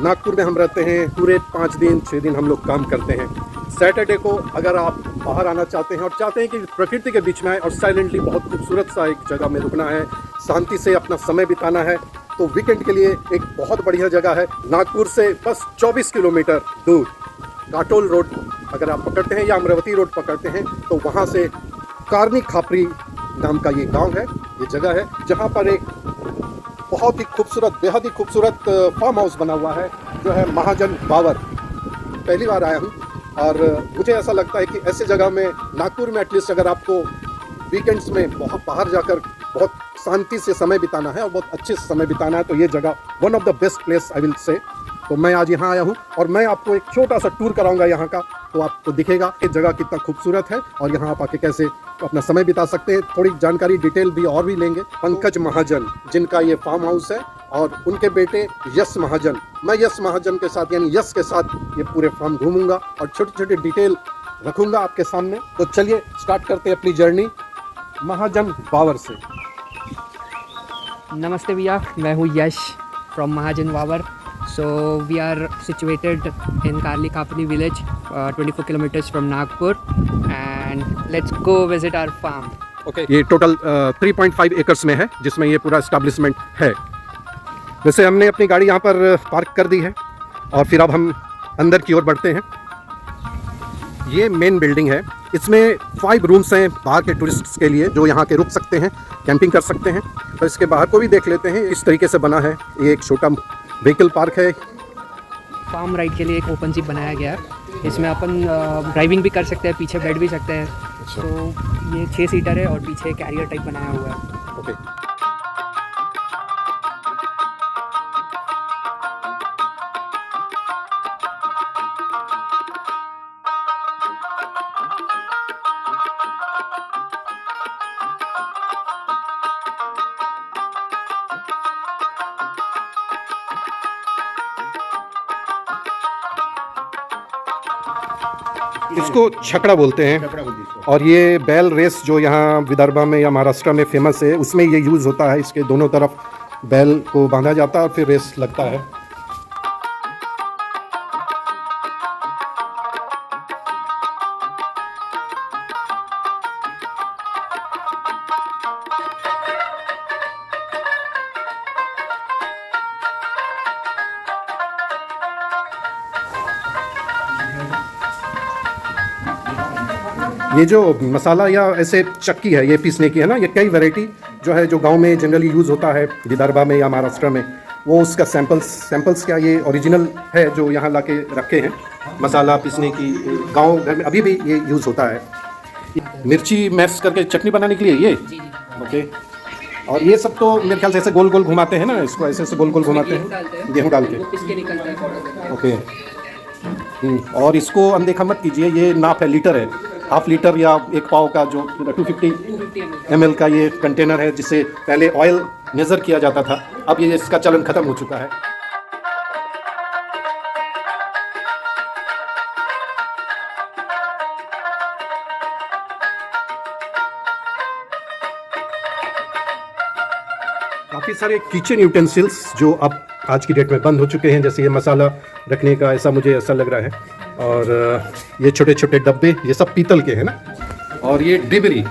नागपुर में हम रहते हैं, पूरे 5 दिन 6 दिन हम लोग काम करते हैं। सैटरडे को अगर आप बाहर आना चाहते हैं और चाहते हैं कि प्रकृति के बीच में आए और साइलेंटली बहुत खूबसूरत सा एक जगह में रुकना है, शांति से अपना समय बिताना है, तो वीकेंड के लिए एक बहुत बढ़िया जगह है। नागपुर से बस 24 किलोमीटर दूर काटोल रोड अगर आप पकड़ते हैं या अमरावती रोड पकड़ते हैं तो वहाँ से कारनी खापरी नाम का ये गांव है, ये जगह है जहाँ पर एक बहुत ही खूबसूरत, बेहद ही खूबसूरत फार्म हाउस बना हुआ है जो है महाजन वावर। पहली बार आया हूँ और मुझे ऐसा लगता है कि ऐसे जगह में नागपुर में एटलीस्ट अगर आपको वीकेंड्स में बहुत बाहर जाकर बहुत शांति से समय बिताना है और बहुत अच्छे से समय बिताना है तो ये जगह one of the best place I will say. तो मैं आज यहाँ आया हूँ और मैं आपको एक छोटा सा टूर कराऊंगा यहाँ का, तो आपको दिखेगा ये जगह कितना खूबसूरत है और यहाँ आप आके कैसे अपना समय बिता सकते हैं। थोड़ी जानकारी डिटेल भी और भी लेंगे। पंकज महाजन जिनका ये फार्म हाउस है और उनके बेटे यश महाजन, मैं यश महाजन के साथ यानी यश के साथ ये पूरे फार्म घूमूंगा और छोटी छोटी डिटेल रखूंगा आपके सामने। तो चलिए स्टार्ट करते हैं अपनी जर्नी महाजन वावर से। नमस्ते भैया, मैं हूँ यश फ्रॉम महाजन वावर। So we are situated in Karli Kapni village, 24 kilometers from Nagpur, and let's go visit our farm. Okay, ये टोटल 3.5 एकर्स में है जिसमें ये पूरा एस्टेब्लिशमेंट है। वैसे हमने अपनी गाड़ी यहाँ पर पार्क कर दी है और फिर अब हम अंदर की ओर बढ़ते हैं। ये मेन बिल्डिंग है, इसमें 5 रूम्स हैं बाहर के टूरिस्ट्स के लिए जो यहाँ के रुक सकते हैं, कैंपिंग कर सकते हैं। तो इसके बाहर को भी देख लेते हैं, इस तरीके से बना है। ये एक छोटा व्हीकल पार्क है। फार्म राइड के लिए एक ओपन जिप बनाया गया है, इसमें अपन ड्राइविंग भी कर सकते हैं, पीछे बैठ भी सकते हैं। तो ये 6 सीटर है और पीछे कैरियर टाइप बनाया हुआ है। ओके, इसको छकड़ा बोलते हैं और ये बैल रेस जो यहाँ विदर्भा में या महाराष्ट्र में फेमस है उसमें ये यूज़ होता है। इसके दोनों तरफ बैल को बांधा जाता है और फिर रेस लगता है। ये जो मसाला या ऐसे चक्की है ये पीसने की है ना, ये कई वैरायटी जो है जो गांव में जनरली यूज़ होता है विदर्भा में या महाराष्ट्र में, वो उसका सैंपल्स क्या ये ओरिजिनल है जो यहाँ ला के रखे हैं मसाला पीसने की। गांव घर में अभी भी ये यूज़ होता है। मिर्ची मैश करके चटनी बनाने के लिए ये ओके। और ये सब तो मेरे ख्याल से ऐसे गोल गोल घुमाते हैं ना, इसको ऐसे गोल गोल घुमाते हैं गेहूँ डाल के। ओके, और इसको अनदेखा मत कीजिए, ये नाप है, लीटर है, हाफ लीटर या 1 पाव का जो 250 ml का ये कंटेनर है जिससे पहले ऑयल मेज़र किया जाता था, अब ये इसका चलन ख़त्म हो चुका है। काफ़ी सारे किचन यूटेंसिल्स जो अब आज की डेट में बंद हो चुके हैं, जैसे ये मसाला रखने का ऐसा मुझे ऐसा लग रहा है। और ये छोटे छोटे डब्बे ये सब पीतल के हैं ना। और ये डिबरी,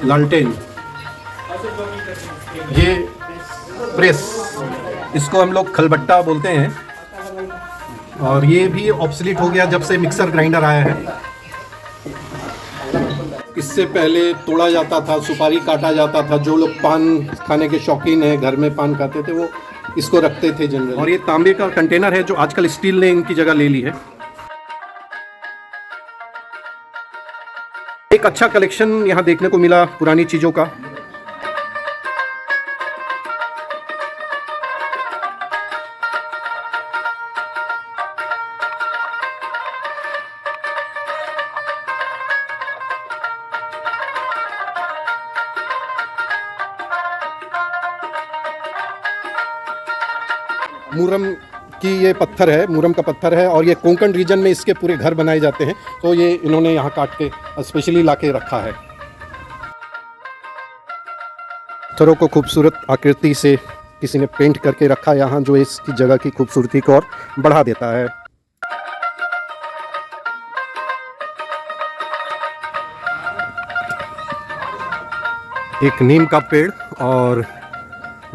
लालटेन, ये प्रेस, इसको हम लोग खलबट्टा बोलते हैं। और ये भी ऑब्सलीट हो गया जब से मिक्सर ग्राइंडर आया है। इससे पहले तोड़ा जाता था, सुपारी काटा जाता था। जो लोग पान खाने के शौकीन हैं, घर में पान खाते थे, वो इसको रखते थे जनरल। और ये तांबे का कंटेनर है जो आजकल स्टील ने इनकी जगह ले ली है। एक अच्छा कलेक्शन यहाँ देखने को मिला पुरानी चीज़ों का। मुरम की ये पत्थर है, मुरम का पत्थर है और ये कोंकण रीजन में इसके पूरे घर बनाए जाते हैं। तो ये इन्होंने यहाँ काट के स्पेशली ला के रखा है। पत्थरों को खूबसूरत आकृति से किसी ने पेंट करके रखा यहाँ, जो इसकी जगह की खूबसूरती को और बढ़ा देता है। एक नीम का पेड़ और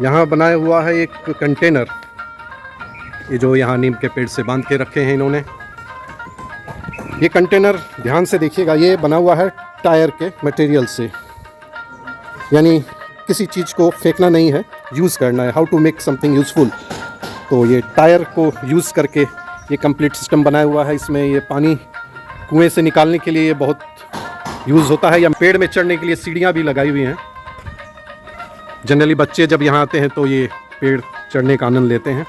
यहाँ बनाया हुआ है एक कंटेनर, ये जो यहाँ नीम के पेड़ से बांध के रखे हैं इन्होंने। ये कंटेनर ध्यान से देखिएगा, ये बना हुआ है टायर के मटेरियल से, यानी किसी चीज़ को फेंकना नहीं है, यूज़ करना है। How to make something useful. तो ये टायर को यूज़ करके ये कंप्लीट सिस्टम बनाया हुआ है। इसमें ये पानी कुएं से निकालने के लिए ये बहुत यूज़ होता है। या पेड़ में चढ़ने के लिए सीढ़ियाँ भी लगाई हुई हैं। जनरली बच्चे जब यहाँ आते हैं तो ये पेड़ चढ़ने का आनंद लेते हैं।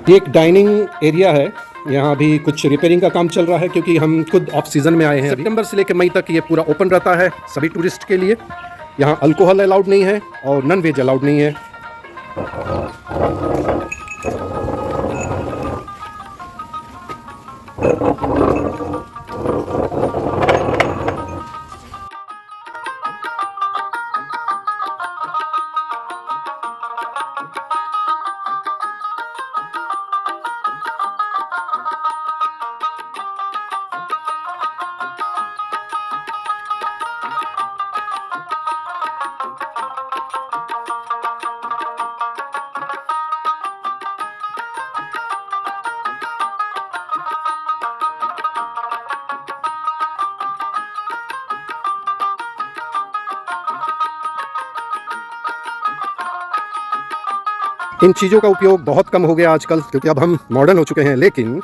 ये एक डाइनिंग एरिया है, यहाँ भी कुछ रिपेयरिंग का काम चल रहा है क्योंकि हम खुद ऑफ सीज़न में आए हैं। सितंबर से लेकर मई तक ये पूरा ओपन रहता है सभी टूरिस्ट के लिए। यहाँ अल्कोहल अलाउड नहीं है और नॉन वेज अलाउड नहीं है। इन चीज़ों का उपयोग बहुत कम हो गया आजकल क्योंकि अब हम मॉडर्न हो चुके हैं, लेकिन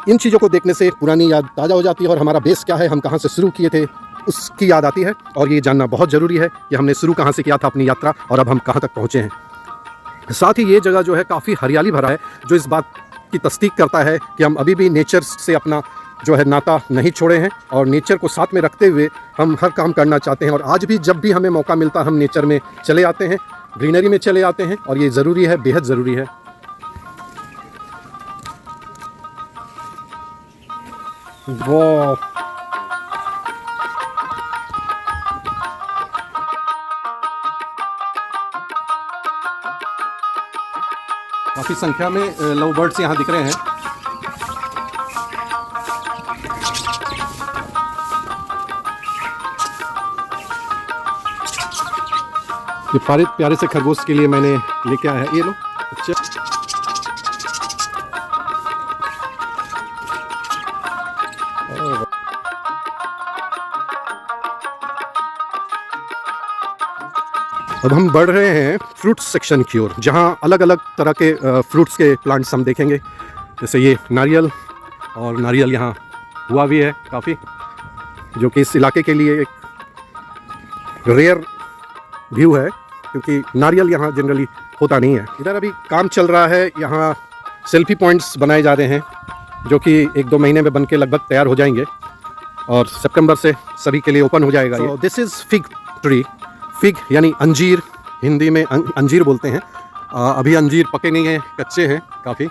इन चीज़ों को देखने से पुरानी याद ताज़ा हो जाती है और हमारा बेस क्या है, हम कहाँ से शुरू किए थे, उसकी याद आती है। और ये जानना बहुत ज़रूरी है कि हमने शुरू कहाँ से किया था अपनी यात्रा और अब हम कहाँ तक पहुँचे हैं। साथ ही ये जगह जो है काफ़ी हरियाली भरा है, जो इस बात की तस्दीक करता है कि हम अभी भी नेचर से अपना जो है नाता नहीं छोड़े हैं और नेचर को साथ में रखते हुए हम हर काम करना चाहते हैं। और आज भी जब भी हमें मौका मिलता है हम नेचर में चले आते हैं, ग्रीनरी में चले आते हैं और ये ज़रूरी है, बेहद ज़रूरी है। वाह, काफ़ी संख्या में लव बर्ड्स यहाँ दिख रहे हैं। ये प्यारे से खरगोश के लिए मैंने लेके आया है, ये लो। अच्छा, अब हम बढ़ रहे हैं फ्रूट्स सेक्शन की ओर, जहाँ अलग अलग तरह के फ्रूट्स के प्लांट्स हम देखेंगे। जैसे ये नारियल, और नारियल यहाँ हुआ भी है काफ़ी, जो कि इस इलाके के लिए एक रेयर व्यू है क्योंकि नारियल यहाँ जनरली होता नहीं है। इधर अभी काम चल रहा है, यहाँ सेल्फी पॉइंट्स बनाए जा रहे हैं जो कि 1-2 महीने में बनके लगभग तैयार हो जाएंगे और सितंबर से सभी के लिए ओपन हो जाएगा। ये this is fig tree. Fig यानी अंजीर, हिंदी में अंजीर बोलते हैं। अभी अंजीर पके नहीं हैं, कच्चे हैं काफ़ी।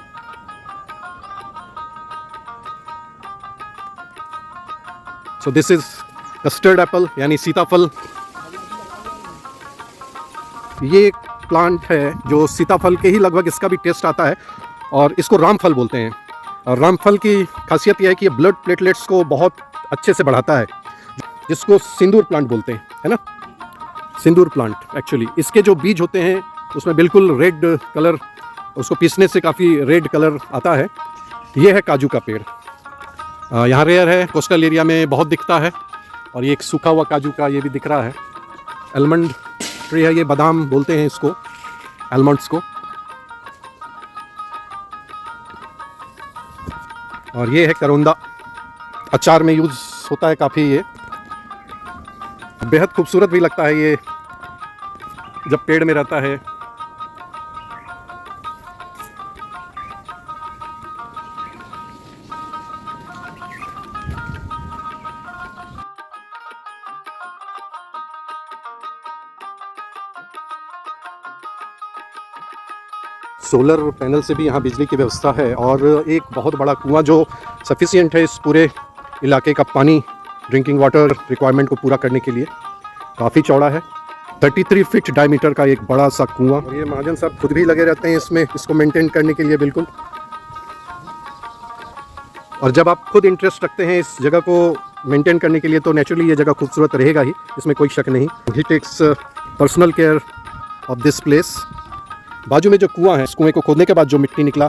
So this is custard Apple यानी सीताफल। ये एक प्लांट है जो सीताफल के ही लगभग इसका भी टेस्ट आता है और इसको रामफल बोलते हैं। और रामफल की खासियत यह है कि ये ब्लड प्लेटलेट्स को बहुत अच्छे से बढ़ाता है, जिसको सिंदूर प्लांट बोलते हैं, है ना, सिंदूर प्लांट। एक्चुअली इसके जो बीज होते हैं उसमें बिल्कुल रेड कलर, उसको पीसने से काफ़ी रेड कलर आता है। ये है काजू का पेड़, यहाँ रेयर है, कोस्टल एरिया में बहुत दिखता है। और ये एक सूखा हुआ काजू का ये भी दिख रहा है। आलमंड ट्री है, ये बादाम बोलते हैं इसको, आलमंड्स को। और ये है करौंदा, अचार में यूज़ होता है काफ़ी। ये बेहद खूबसूरत भी लगता है ये जब पेड़ में रहता है। सोलर पैनल से भी यहाँ बिजली की व्यवस्था है और एक बहुत बड़ा कुआं जो सफिशिएंट है इस पूरे इलाके का पानी ड्रिंकिंग वाटर रिक्वायरमेंट को पूरा करने के लिए। काफ़ी चौड़ा है 33 फीट डायमीटर का एक बड़ा सा कुआं। और ये महाजन साहब खुद भी लगे रहते हैं इसमें, इसको मेंटेन करने के लिए बिल्कुल। और जब आप खुद इंटरेस्ट रखते हैं इस जगह को मेंटेन करने के लिए तो नेचुरली ये जगह खूबसूरत रहेगा ही, इसमें कोई शक नहीं। He takes personal care of this place. बाजू में जो कुआं है, इस कुएं को खोदने के बाद जो मिट्टी निकला,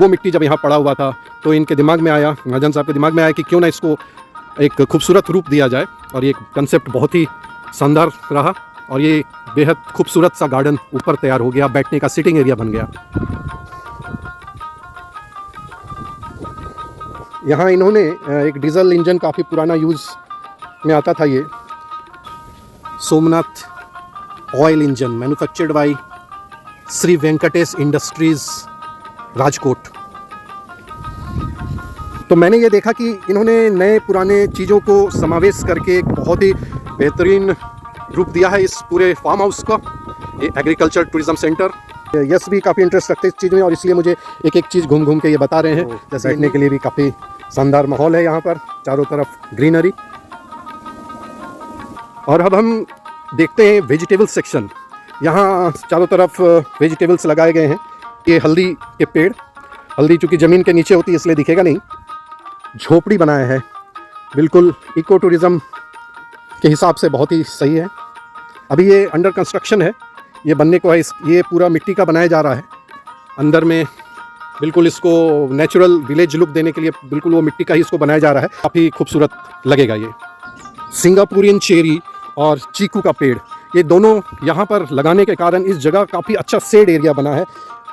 वो मिट्टी जब यहाँ पड़ा हुआ था तो इनके दिमाग में आया, महाजन साहब के दिमाग में आया कि क्यों ना इसको एक खूबसूरत रूप दिया जाए। और ये कंसेप्ट बहुत ही शानदार रहा और ये बेहद खूबसूरत सा गार्डन ऊपर तैयार हो गया, बैठने का सिटिंग एरिया बन गया। यहाँ इन्होंने एक डीजल इंजन काफ़ी पुराना यूज़ में आता था, ये Somnath oil engine, manufactured by Shri Venkatesh industries Rajkot. तो मैंने ये देखा कि इन्होंने नए पुराने चीज़ों को समावेश करके एक बहुत ही बेहतरीन रूप दिया है इस पूरे फार्म हाउस का। ये एग्रीकल्चर टूरिज्म सेंटर, यस भी काफ़ी इंटरेस्ट रखते हैं इस चीज़ में और इसलिए मुझे एक एक चीज़ घूम घूम के ये बता रहे हैं। जैसे बैठने के लिए भी काफ़ी शानदार माहौल है यहाँ पर, चारों तरफ ग्रीनरी। और अब हम देखते हैं वेजिटेबल सेक्शन। यहाँ चारों तरफ वेजिटेबल्स लगाए गए हैं। ये हल्दी के पेड़, हल्दी चूँकि ज़मीन के नीचे होती है इसलिए दिखेगा नहीं, झोपड़ी बनाया है, बिल्कुल इको टूरिज़म के हिसाब से बहुत ही सही है। अभी ये अंडर कंस्ट्रक्शन है, ये बनने को है, ये पूरा मिट्टी का बनाया जा रहा है। अंदर में बिल्कुल इसको नेचुरल विलेज लुक देने के लिए बिल्कुल वो मिट्टी का ही इसको बनाया जा रहा है। काफ़ी खूबसूरत लगेगा ये। सिंगापुरियन चेरी और चीकू का पेड़, ये दोनों यहाँ पर लगाने के कारण इस जगह काफ़ी अच्छा शेड एरिया बना है,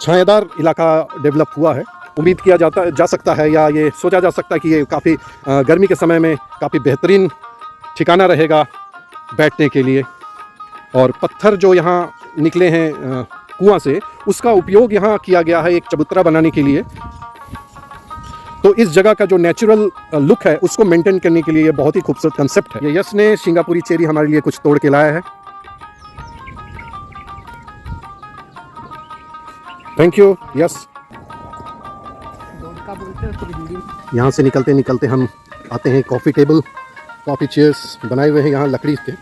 छायादार इलाका डेवलप हुआ है। उम्मीद किया जा सकता है या ये सोचा जा सकता है कि ये काफ़ी गर्मी के समय में काफ़ी बेहतरीन ठिकाना रहेगा बैठने के लिए। और पत्थर जो यहाँ निकले हैं कुआं से, उसका उपयोग यहाँ किया गया है एक चबूतरा बनाने के लिए। तो इस जगह का जो नेचुरल लुक है उसको मेंटेन करने के लिए ये बहुत ही खूबसूरत कंसेप्ट है। ये यश ने सिंगापुरी चेरी हमारे लिए कुछ तोड़ के लाया है। Thank you yes. यहाँ से निकलते निकलते हम आते हैं कॉफ़ी टेबल, कॉफ़ी चेयर्स बनाए हुए हैं यहाँ लकड़ी के।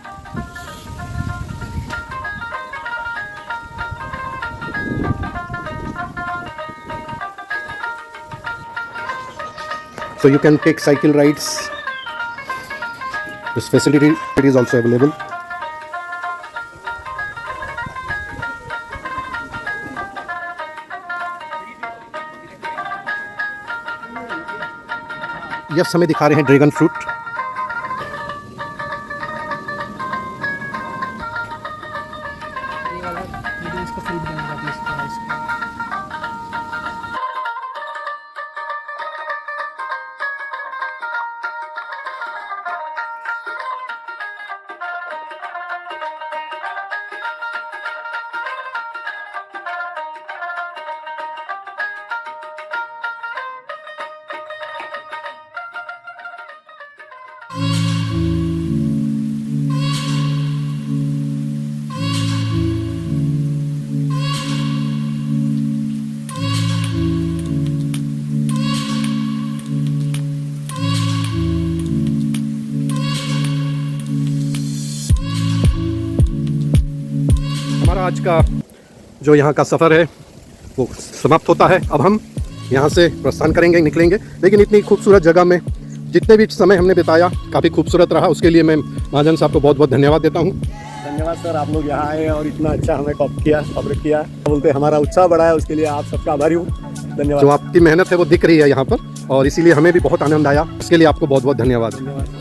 So you can take cycle rides. This facility is also available. Yes हमें दिखा रहे हैं ड्रैगन फ्रूट। हमारा आज का जो यहाँ का सफ़र है वो समाप्त होता है। अब हम यहाँ से प्रस्थान करेंगे, निकलेंगे। लेकिन इतनी खूबसूरत जगह में जितने भी समय हमने बिताया काफ़ी खूबसूरत रहा, उसके लिए मैं महाजन साहब को बहुत बहुत धन्यवाद देता हूँ। धन्यवाद सर, आप लोग यहाँ आए और इतना अच्छा हमें कॉपरेट किया, बोलते हमारा उत्साह बढ़ा है, उसके लिए आप सबका आभारी हूँ। धन्यवाद। जो आपकी मेहनत है वो दिख रही है यहाँ पर और इसीलिए हमें भी बहुत आनंद आया, उसके लिए आपको बहुत बहुत धन्यवाद।